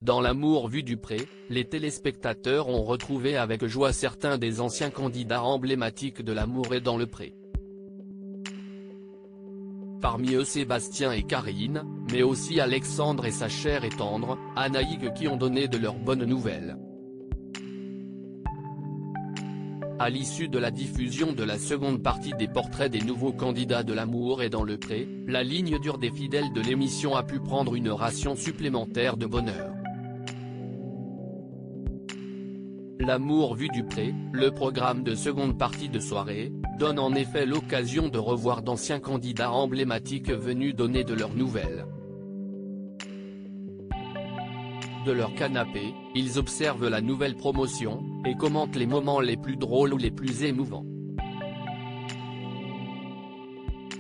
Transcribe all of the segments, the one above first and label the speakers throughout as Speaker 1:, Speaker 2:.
Speaker 1: Dans l'amour vu du pré, les téléspectateurs ont retrouvé avec joie certains des anciens candidats emblématiques de l'amour et dans le pré. Parmi eux Sébastien et Karine, mais aussi Alexandre et sa chère et tendre, Anaïg qui ont donné de leurs bonnes nouvelles. À l'issue de la diffusion de la seconde partie des portraits des nouveaux candidats de l'amour et dans le pré, la ligne dure des fidèles de l'émission a pu prendre une ration supplémentaire de bonheur. L'amour vu du pré, le programme de seconde partie de soirée, donne en effet l'occasion de revoir d'anciens candidats emblématiques venus donner de leurs nouvelles. De leur canapé, ils observent la nouvelle promotion, et commentent les moments les plus drôles ou les plus émouvants.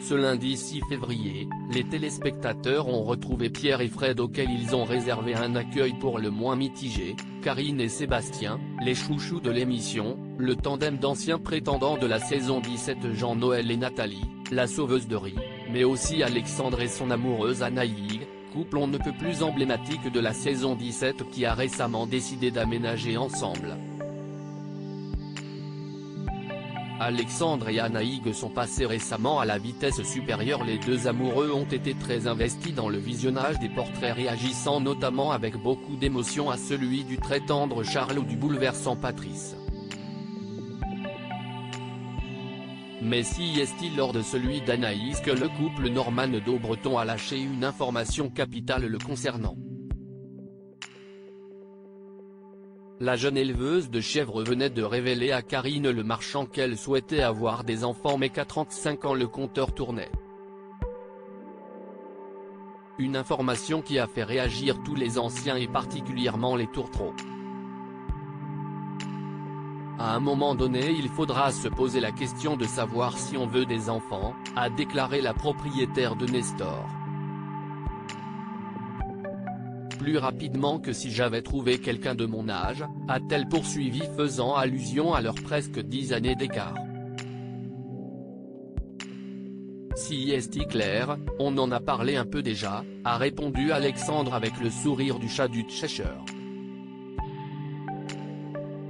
Speaker 1: Ce lundi 6 février, les téléspectateurs ont retrouvé Pierre et Fred auxquels ils ont réservé un accueil pour le moins mitigé, Karine et Sébastien, les chouchous de l'émission, le tandem d'anciens prétendants de la saison 17 Jean-Noël et Nathalie, la sauveuse de riz, mais aussi Alexandre et son amoureuse Anaïg, couple on ne peut plus emblématique de la saison 17 qui a récemment décidé d'aménager ensemble. Alexandre et Anaïg sont passés récemment à la vitesse supérieure. Les deux amoureux ont été très investis dans le visionnage des portraits, réagissant notamment avec beaucoup d'émotion à celui du très tendre Charles ou du bouleversant Patrice. Mais si est-il lors de celui d'Anaïs que le couple Norman Dobreton a lâché une information capitale le concernant. La jeune éleveuse de chèvres venait de révéler à Karine Le Marchand qu'elle souhaitait avoir des enfants mais qu'à 35 ans le compteur tournait. Une information qui a fait réagir tous les anciens et particulièrement les tourtereaux. À un moment donné il faudra se poser la question de savoir si on veut des enfants, a déclaré la propriétaire de Nestor. Plus rapidement que si j'avais trouvé quelqu'un de mon âge, a-t-elle poursuivi faisant allusion à leurs presque 10 années d'écart. Si est clair, on en a parlé un peu déjà, a répondu Alexandre avec le sourire du chat du Cheshire.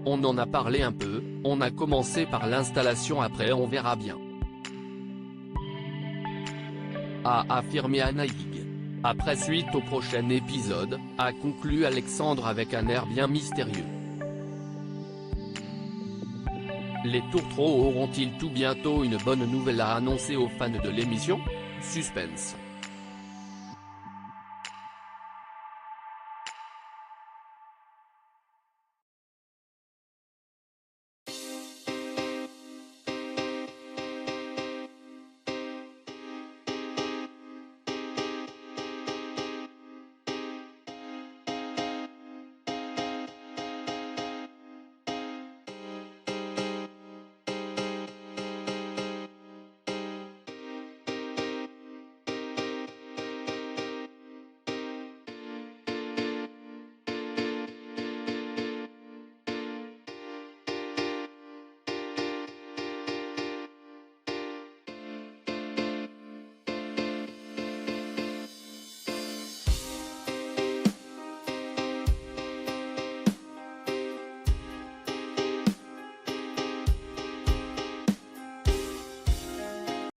Speaker 1: On en a parlé un peu, on a commencé par l'installation après on verra bien. A affirmé Anaïg. Après suite au prochain épisode, a conclu Alexandre avec un air bien mystérieux. Les tourtereaux auront-ils tout bientôt une bonne nouvelle à annoncer aux fans de l'émission ? Suspense.